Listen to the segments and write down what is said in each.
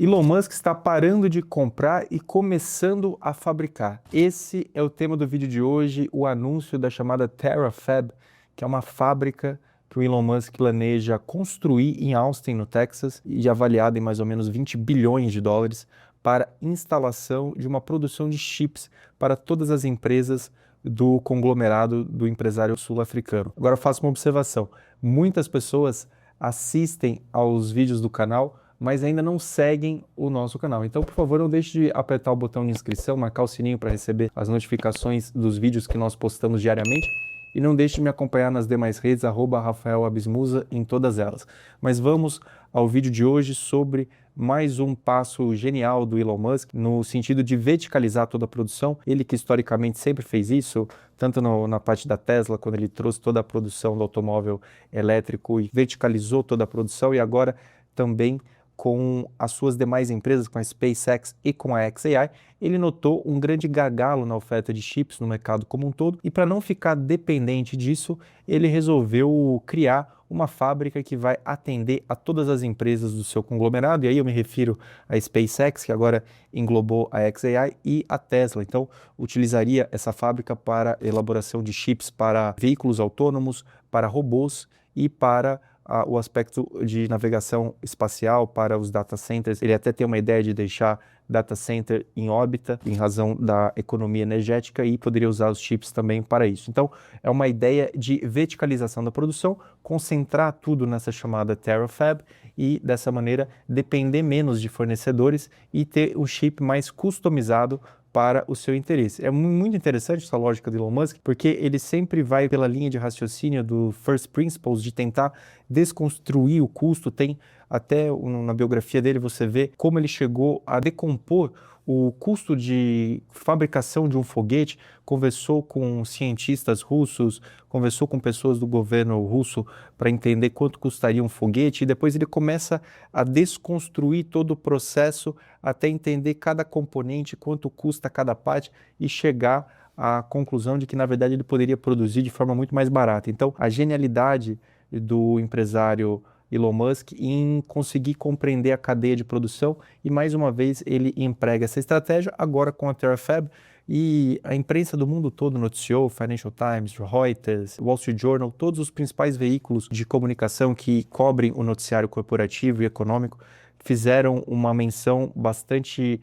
Elon Musk está parando de comprar e começando a fabricar. Esse é o tema do vídeo de hoje, o anúncio da chamada TerraFab, que é uma fábrica que o Elon Musk planeja construir em Austin, no Texas, e avaliada em mais ou menos 20 bilhões de dólares para instalação de uma produção de chips para todas as empresas do conglomerado do empresário sul-africano. Agora eu faço uma observação. Muitas pessoas assistem aos vídeos do canal, mas ainda não seguem o nosso canal. Então, por favor, não deixe de apertar o botão de inscrição, marcar o sininho para receber as notificações dos vídeos que nós postamos diariamente. E não deixe de me acompanhar nas demais redes, @RafaelAbismusa, em todas elas. Mas vamos ao vídeo de hoje sobre mais um passo genial do Elon Musk, no sentido de verticalizar toda a produção. Ele que historicamente sempre fez isso, tanto na parte da Tesla, quando ele trouxe toda a produção do automóvel elétrico e verticalizou toda a produção, e agora também com as suas demais empresas, com a SpaceX e com a xAI, ele notou um grande gargalo na oferta de chips no mercado como um todo, e para não ficar dependente disso, ele resolveu criar uma fábrica que vai atender a todas as empresas do seu conglomerado, e aí eu me refiro à SpaceX, que agora englobou a xAI, e a Tesla. Então, utilizaria essa fábrica para elaboração de chips para veículos autônomos, para robôs e para o aspecto de navegação espacial para os data centers. Ele até tem uma ideia de deixar data center em órbita, em razão da economia energética, e poderia usar os chips também para isso. Então, é uma ideia de verticalização da produção, concentrar tudo nessa chamada TerraFab e, dessa maneira, depender menos de fornecedores e ter um chip mais customizado para o seu interesse. É muito interessante essa lógica do Elon Musk, porque ele sempre vai pela linha de raciocínio do First Principles, de tentar desconstruir o custo. Tem até na biografia dele, você vê como ele chegou a decompor o custo de fabricação de um foguete, conversou com cientistas russos, conversou com pessoas do governo russo para entender quanto custaria um foguete, e depois ele começa a desconstruir todo o processo até entender cada componente, quanto custa cada parte, e chegar à conclusão de que, na verdade, ele poderia produzir de forma muito mais barata. Então, a genialidade do empresário Elon Musk em conseguir compreender a cadeia de produção, e mais uma vez ele emprega essa estratégia agora com a TerraFab, e a imprensa do mundo todo noticiou, Financial Times, Reuters, Wall Street Journal, todos os principais veículos de comunicação que cobrem o noticiário corporativo e econômico fizeram uma menção bastante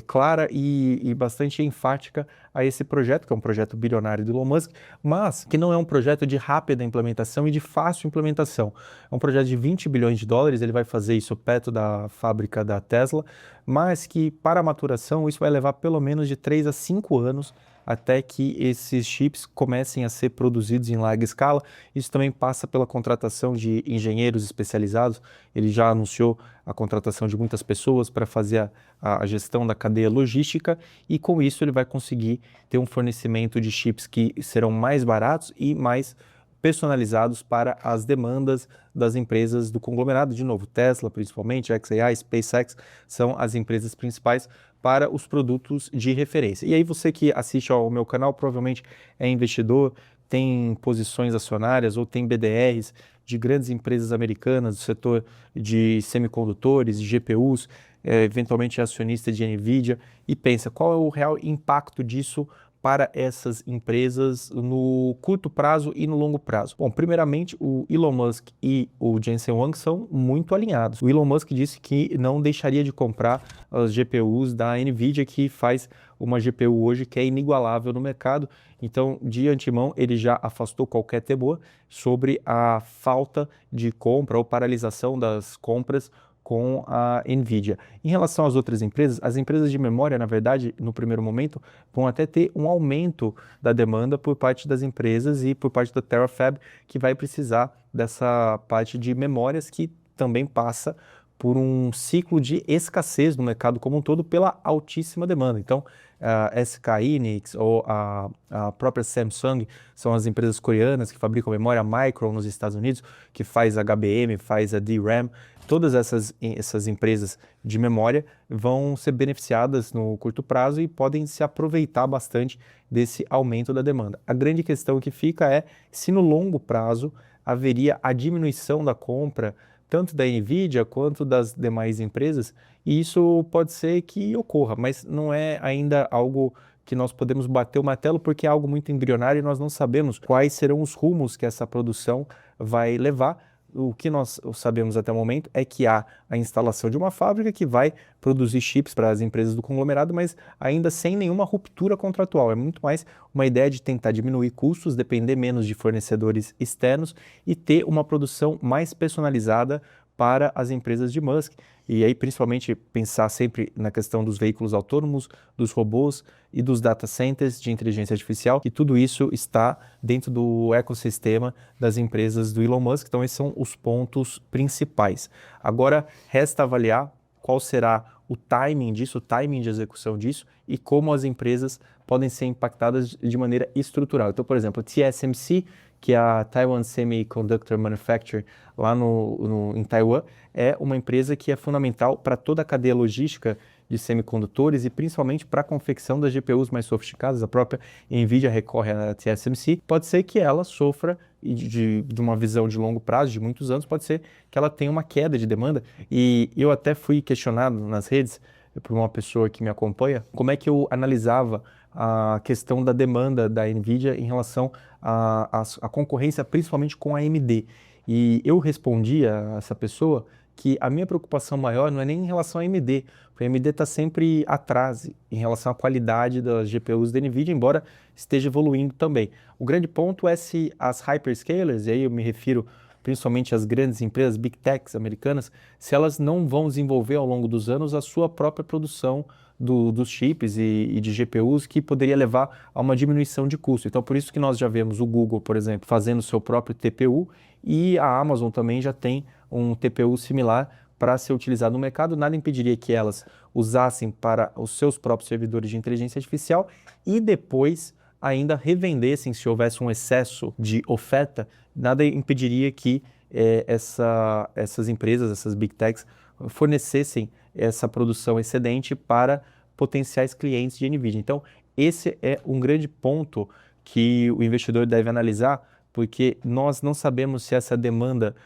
clara e bastante enfática a esse projeto, que é um projeto bilionário do Elon Musk, mas que não é um projeto de rápida implementação e de fácil implementação. É um projeto de 20 bilhões de dólares, ele vai fazer isso perto da fábrica da Tesla, mas que, para a maturação, isso vai levar pelo menos de 3 a 5 anos até que esses chips comecem a ser produzidos em larga escala. Isso também passa pela contratação de engenheiros especializados. Ele já anunciou a contratação de muitas pessoas para fazer a gestão da cadeia logística, e com isso ele vai conseguir ter um fornecimento de chips que serão mais baratos e mais personalizados para as demandas das empresas do conglomerado. De novo, Tesla principalmente, xAI, SpaceX são as empresas principais para os produtos de referência. E aí você que assiste ao meu canal provavelmente é investidor, tem posições acionárias ou tem BDRs de grandes empresas americanas do setor de semicondutores, de GPUs, eventualmente é acionista de NVIDIA, e pensa qual é o real impacto disso para essas empresas no curto prazo e no longo prazo. Bom, primeiramente, o Elon Musk e o Jensen Huang são muito alinhados. O Elon Musk disse que não deixaria de comprar as GPUs da NVIDIA, que faz uma GPU hoje que é inigualável no mercado. Então, de antemão, ele já afastou qualquer temor sobre a falta de compra ou paralisação das compras com a NVIDIA. Em relação às outras empresas, as empresas de memória, na verdade, no primeiro momento, vão até ter um aumento da demanda por parte das empresas e por parte da TerraFab, que vai precisar dessa parte de memórias, que também passa por um ciclo de escassez no mercado como um todo pela altíssima demanda. Então, a SK Hynix ou a própria Samsung são as empresas coreanas que fabricam memória, a Micron nos Estados Unidos, que faz a HBM, faz a DRAM. Todas essas empresas de memória vão ser beneficiadas no curto prazo e podem se aproveitar bastante desse aumento da demanda. A grande questão que fica é se no longo prazo haveria a diminuição da compra tanto da NVIDIA quanto das demais empresas, e isso pode ser que ocorra, mas não é ainda algo que nós podemos bater o martelo porque é algo muito embrionário e nós não sabemos quais serão os rumos que essa produção vai levar. O que nós sabemos até o momento é que há a instalação de uma fábrica que vai produzir chips para as empresas do conglomerado, mas ainda sem nenhuma ruptura contratual. É muito mais uma ideia de tentar diminuir custos, depender menos de fornecedores externos e ter uma produção mais personalizada para as empresas de Musk. E aí, principalmente, pensar sempre na questão dos veículos autônomos, dos robôs e dos data centers de inteligência artificial, que tudo isso está dentro do ecossistema das empresas do Elon Musk. Então, esses são os pontos principais. Agora, resta avaliar qual será o timing disso, o timing de execução disso e como as empresas podem ser impactadas de maneira estrutural. Então, por exemplo, a TSMC, que é a Taiwan Semiconductor Manufacturing, lá em Taiwan, é uma empresa que é fundamental para toda a cadeia logística de semicondutores e principalmente para a confecção das GPUs mais sofisticadas. A própria NVIDIA recorre à TSMC. Pode ser que ela sofra de uma visão de longo prazo, de muitos anos, pode ser que ela tenha uma queda de demanda. E eu até fui questionado nas redes por uma pessoa que me acompanha, como é que eu analisava a questão da demanda da NVIDIA em relação à concorrência, principalmente com a AMD. E eu respondi a essa pessoa que a minha preocupação maior não é nem em relação à AMD, porque a AMD está sempre atrás em relação à qualidade das GPUs da NVIDIA, embora esteja evoluindo também. O grande ponto é se as hyperscalers, e aí eu me refiro principalmente às grandes empresas, big techs americanas, se elas não vão desenvolver ao longo dos anos a sua própria produção dos chips e de GPUs, que poderia levar a uma diminuição de custo. Então, por isso que nós já vemos o Google, por exemplo, fazendo o seu próprio TPU, e a Amazon também já tem um TPU similar para ser utilizado no mercado. Nada impediria que elas usassem para os seus próprios servidores de inteligência artificial e depois ainda revendessem, se houvesse um excesso de oferta, nada impediria que essas empresas, essas big techs, fornecessem essa produção excedente para potenciais clientes de NVIDIA. Então, esse é um grande ponto que o investidor deve analisar, porque nós não sabemos se essa demanda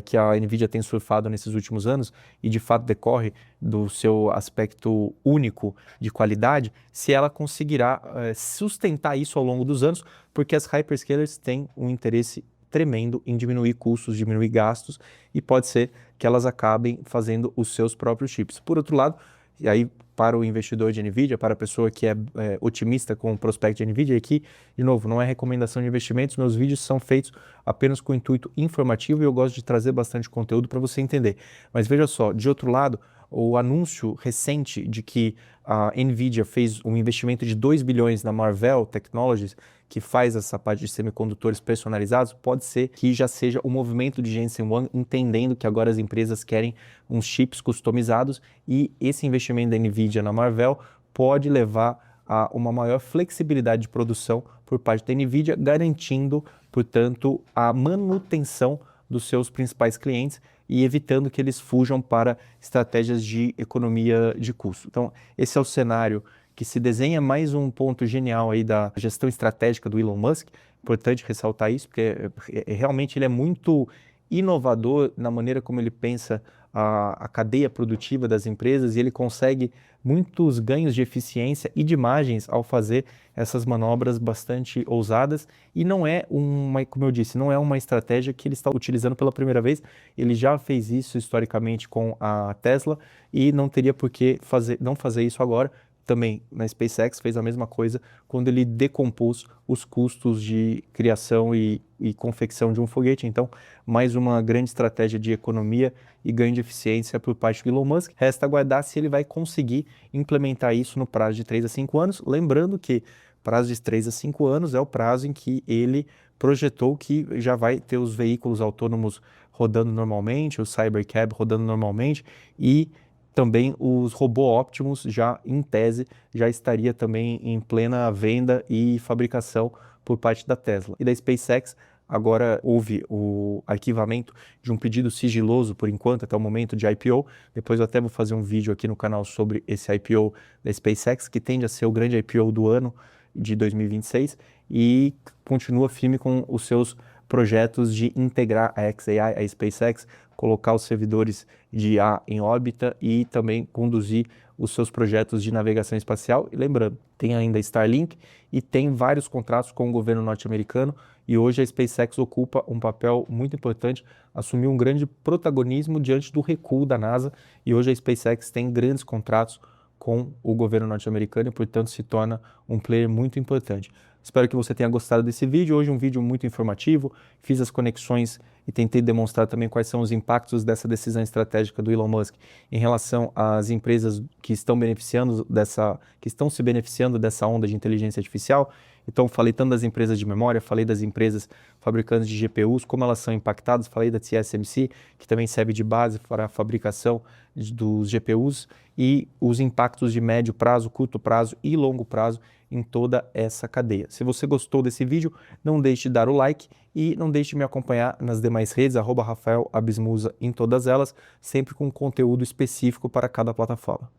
que a NVIDIA tem surfado nesses últimos anos, e de fato decorre do seu aspecto único de qualidade, se ela conseguirá sustentar isso ao longo dos anos, porque as hyperscalers têm um interesse tremendo em diminuir custos, diminuir gastos, e pode ser que elas acabem fazendo os seus próprios chips. Por outro lado, e aí para o investidor de NVIDIA, para a pessoa que é otimista com o prospecto de NVIDIA, aqui, de novo, não é recomendação de investimentos, meus vídeos são feitos apenas com intuito informativo e eu gosto de trazer bastante conteúdo para você entender. Mas veja só, de outro lado, o anúncio recente de que a NVIDIA fez um investimento de 2 bilhões na Marvell Technologies, que faz essa parte de semicondutores personalizados, pode ser que já seja o movimento de Jensen Huang entendendo que agora as empresas querem uns chips customizados e esse investimento da NVIDIA na Marvell pode levar a uma maior flexibilidade de produção por parte da NVIDIA, garantindo, portanto, a manutenção dos seus principais clientes e evitando que eles fujam para estratégias de economia de custo. Então, esse é o cenário que se desenha. Mais um ponto genial aí da gestão estratégica do Elon Musk. Importante ressaltar isso, porque realmente ele é muito inovador na maneira como ele pensa a cadeia produtiva das empresas e ele consegue muitos ganhos de eficiência e de margens ao fazer essas manobras bastante ousadas e não é como eu disse, não é uma estratégia que ele está utilizando pela primeira vez, ele já fez isso historicamente com a Tesla e não teria por que não fazer isso agora. Também na SpaceX fez a mesma coisa quando ele decompôs os custos de criação e confecção de um foguete. Então, mais uma grande estratégia de economia e ganho de eficiência por parte do Elon Musk. Resta aguardar se ele vai conseguir implementar isso no prazo de 3 a 5 anos. Lembrando que prazo de 3 a 5 anos é o prazo em que ele projetou que já vai ter os veículos autônomos rodando normalmente, o Cybercab rodando normalmente e também os robô Optimus já, em tese, já estaria também em plena venda e fabricação por parte da Tesla. E da SpaceX, agora houve o arquivamento de um pedido sigiloso, por enquanto, até o momento de IPO. Depois eu até vou fazer um vídeo aqui no canal sobre esse IPO da SpaceX, que tende a ser o grande IPO do ano de 2026, e continua firme com os seus projetos de integrar a xAI, a SpaceX, colocar os servidores de IA em órbita e também conduzir os seus projetos de navegação espacial. E lembrando, tem ainda Starlink e tem vários contratos com o governo norte-americano, e hoje a SpaceX ocupa um papel muito importante, assumiu um grande protagonismo diante do recuo da NASA, e hoje a SpaceX tem grandes contratos com o governo norte-americano e, portanto, se torna um player muito importante. Espero que você tenha gostado desse vídeo. Hoje um vídeo muito informativo, fiz as conexões e tentei demonstrar também quais são os impactos dessa decisão estratégica do Elon Musk em relação às empresas que estão se beneficiando dessa onda de inteligência artificial. Então, falei tanto das empresas de memória, falei das empresas fabricantes de GPUs, como elas são impactadas, falei da TSMC, que também serve de base para a fabricação dos GPUs, e os impactos de médio prazo, curto prazo e longo prazo em toda essa cadeia. Se você gostou desse vídeo, não deixe de dar o like e não deixe de me acompanhar nas demais redes, @Rafael Abismusa em todas elas, sempre com conteúdo específico para cada plataforma.